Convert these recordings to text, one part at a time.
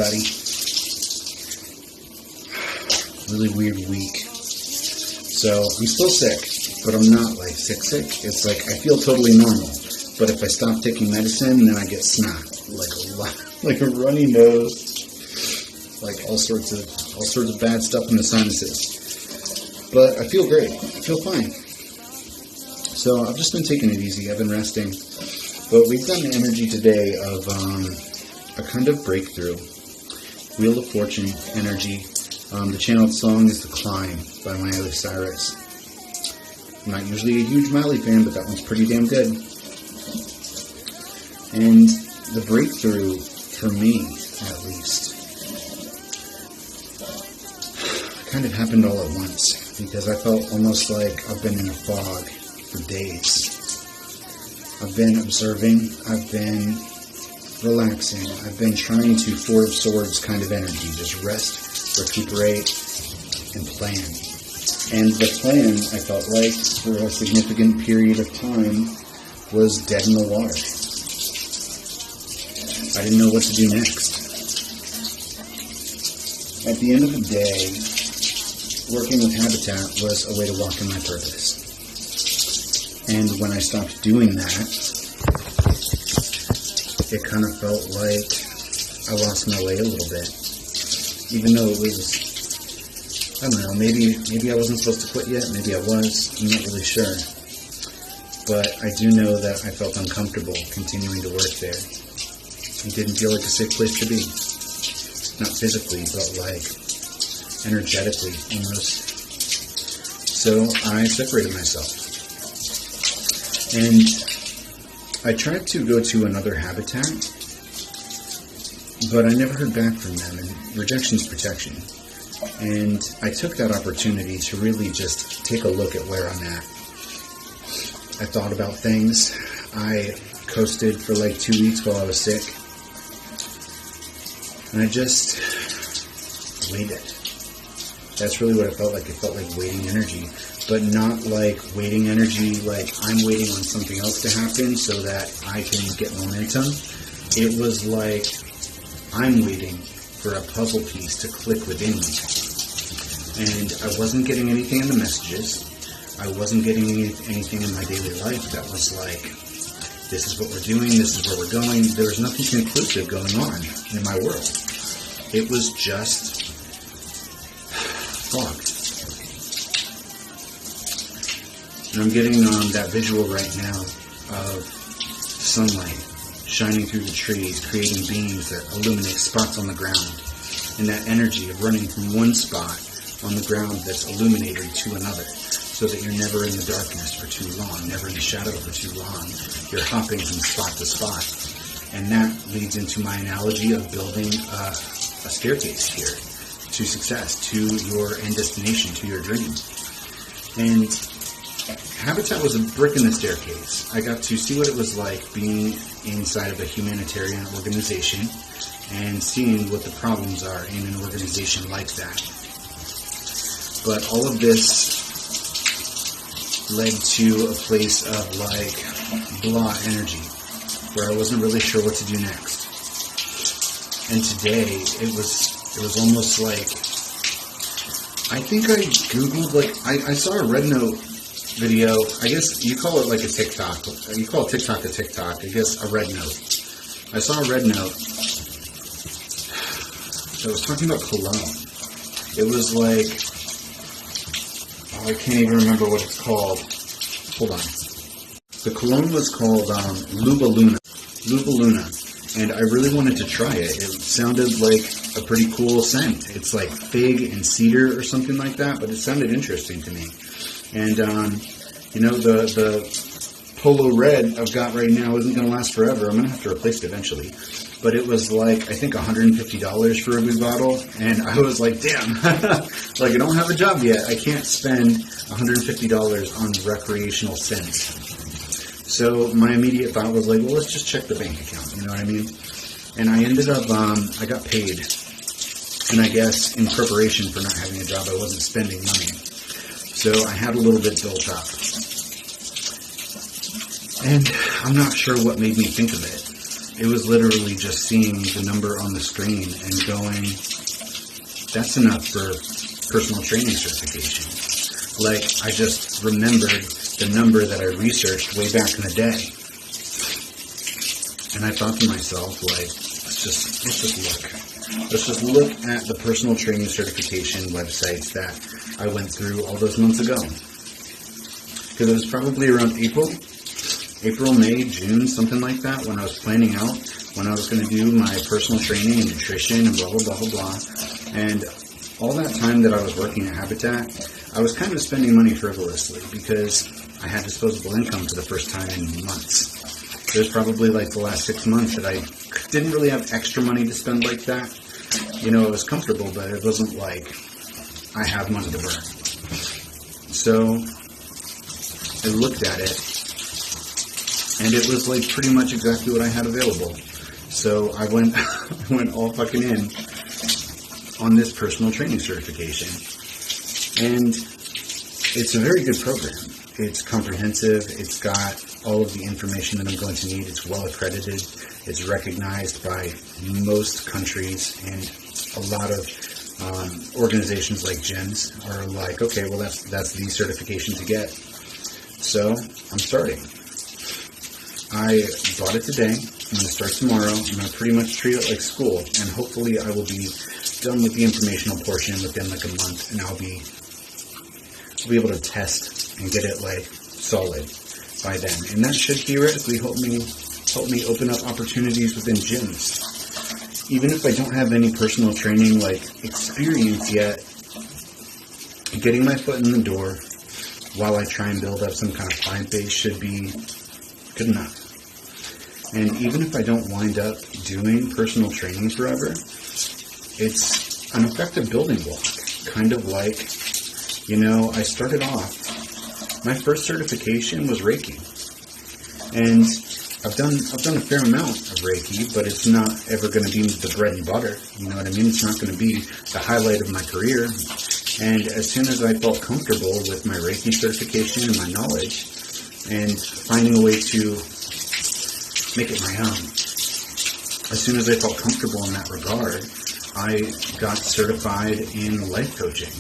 everybody. Really weird week. So I'm still sick, but I'm not like sick. It's like I feel totally normal. But if I stop taking medicine, then I get snot, like a runny nose, like all sorts of bad stuff in the sinuses. But I feel great. I feel fine. So I've just been taking it easy. I've been resting. But we've done the energy today of a kind of breakthrough. Wheel of Fortune energy. The channeled song is The Climb by Miley Cyrus. I'm not usually a huge Miley fan, but that one's pretty damn good. And the breakthrough, for me at least, kind of happened all at once, because I felt almost like I've been in a fog for days. I've been observing, I've been relaxing, I've been trying to Four of Swords kind of energy, just rest, recuperate, and plan. And the plan, I felt like, for a significant period of time, was dead in the water. I didn't know what to do next. At the end of the day, working with Habitat was a way to walk in my purpose. And when I stopped doing that, it kind of felt like I lost my way a little bit. Even though it was, I don't know, maybe I wasn't supposed to quit yet, maybe I was, I'm not really sure. But I do know that I felt uncomfortable continuing to work there. It didn't feel like a safe place to be. Not physically, but like energetically almost. So I separated myself. And I tried to go to another Habitat, but I never heard back from them, and rejection's protection. And I took that opportunity to really just take a look at where I'm at. I thought about things. I coasted for like 2 weeks while I was sick. And I just waited. That's really what it felt like. It felt like waiting energy. But not like waiting energy like I'm waiting on something else to happen so that I can get momentum. It was like I'm waiting for a puzzle piece to click within me. And I wasn't getting anything in the messages. I wasn't getting anything in my daily life that was like, this is what we're doing, this is where we're going. There was nothing conclusive going on in my world. It was just fog. And I'm getting that visual right now of sunlight shining through the trees, creating beams that illuminate spots on the ground. And that energy of running from one spot on the ground that's illuminated to another, so that you're never in the darkness for too long, never in the shadow for too long. You're hopping from spot to spot. And that leads into my analogy of building a staircase here to success, to your end destination, to your dream. And Habitat was a brick in the staircase. I got to see what it was like being inside of a humanitarian organization and seeing what the problems are in an organization like that. But all of this led to a place of like blah energy where I wasn't really sure what to do next. And today it was almost like, I think I Googled, like I saw a Red Note video. I guess you call it like a TikTok. You call TikTok a TikTok. I guess a Red Note. I saw a Red Note that was talking about cologne. It was like, I can't even remember what it's called. Hold on. The cologne was called Luba Luna. Luba Luna. And I really wanted to try it. It sounded like a pretty cool scent. It's like fig and cedar or something like that, but it sounded interesting to me. And, the Polo Red I've got right now isn't going to last forever. I'm going to have to replace it eventually. But it was like, I think $150 for a big bottle. And I was like, damn, like I don't have a job yet. I can't spend $150 on recreational scents. So my immediate thought was like, well, let's just check the bank account. You know what I mean? And I ended up, I got paid. And I guess in preparation for not having a job, I wasn't spending money. So I had a little bit built up. And I'm not sure what made me think of it. it was literally just seeing the number on the screen and going, that's enough for personal training certification. Like, I just remembered the number that I researched way back in the day. And I thought to myself, like, let's just look at the personal training certification websites that I went through all those months ago. Because it was probably around April, May, June, something like that, when I was planning out when I was going to do my personal training and nutrition and blah, blah, blah, blah, blah. And all that time that I was working at Habitat, I was kind of spending money frivolously because I had disposable income for the first time in months. It was probably like the last 6 months that I didn't really have extra money to spend like that. You know, it was comfortable, but it wasn't like I have money to burn. So I looked at it, and it was like pretty much exactly what I had available. So I went all fucking in on this personal training certification. And it's a very good program. It's comprehensive. It's got all of the information that I'm going to need. It's well accredited. It's recognized by most countries, and a lot of organizations like gyms are like, okay, well, that's the certification to get. So I'm starting. I bought it today. I'm going to start tomorrow. I'm going to pretty much treat it like school, and hopefully I will be done with the informational portion within like a month, and I'll be able to test and get it like solid by then. And that should theoretically help me open up opportunities within gyms. Even if I don't have any personal training like experience yet, getting my foot in the door while I try and build up some kind of client base should be good enough. And even if I don't wind up doing personal training forever, it's an effective building block. Kind of like, you know, I started off, my first certification was Reiki. And I've done a fair amount of Reiki, but it's not ever going to be the bread and butter. You know what I mean? It's not going to be the highlight of my career. And as soon as I felt comfortable with my Reiki certification and my knowledge, and finding a way to make it my own, as soon as I felt comfortable in that regard, I got certified in life coaching.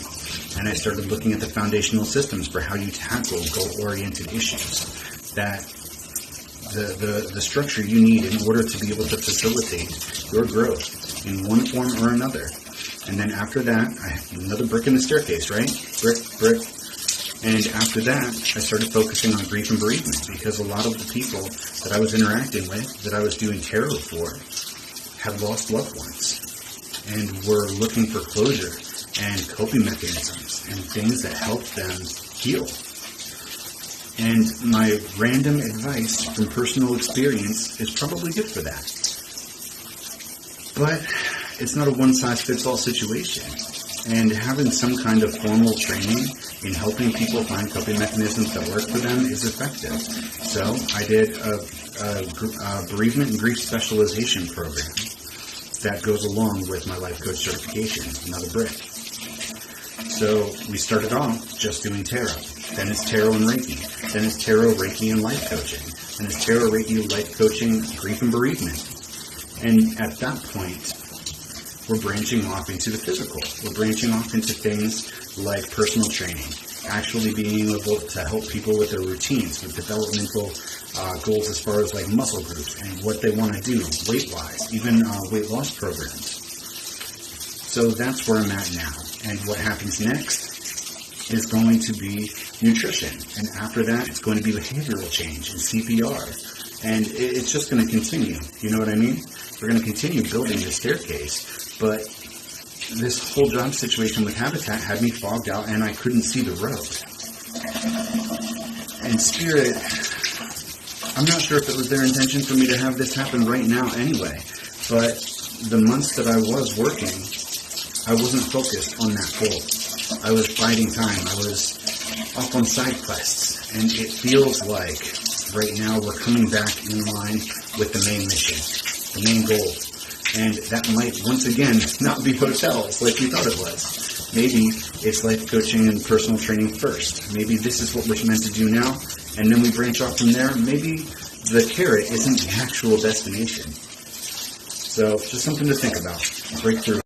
And I started looking at the foundational systems for how you tackle goal-oriented issues. That the structure you need in order to be able to facilitate your growth in one form or another. And then after that, another brick in the staircase, right? Brick. And after that, I started focusing on grief and bereavement, because a lot of the people that I was interacting with, that I was doing tarot for, had lost loved ones and were looking for closure and coping mechanisms and things that help them heal. And my random advice from personal experience is probably good for that. But it's not a one-size-fits-all situation. And having some kind of formal training in helping people find coping mechanisms that work for them is effective. So I did a bereavement and grief specialization program that goes along with my life coach certification, another brick. So we started off just doing tarot. Then it's tarot and Reiki. Then it's tarot, Reiki, and life coaching. And it's tarot, Reiki, life coaching, grief and bereavement. And at that point, we're branching off into the physical. We're branching off into things like personal training, actually being able to help people with their routines, with developmental goals as far as like muscle groups and what they want to do weight-wise, even weight loss programs. So that's where I'm at now. And what happens next is going to be nutrition. And after that, it's going to be behavioral change and CPR. And it's just going to continue. You know what I mean? We're going to continue building the staircase. But this whole job situation with Habitat had me fogged out, and I couldn't see the road. And Spirit, I'm not sure if it was their intention for me to have this happen right now anyway. But the months that I was working, I wasn't focused on that goal. I was biding time. I was off on side quests. And it feels like right now we're coming back in line with the main mission, the main goal. And that might, once again, not be hotels like we thought it was. Maybe it's life coaching and personal training first. Maybe this is what we're meant to do now, and then we branch off from there. Maybe the carrot isn't the actual destination. So just something to think about. Breakthrough.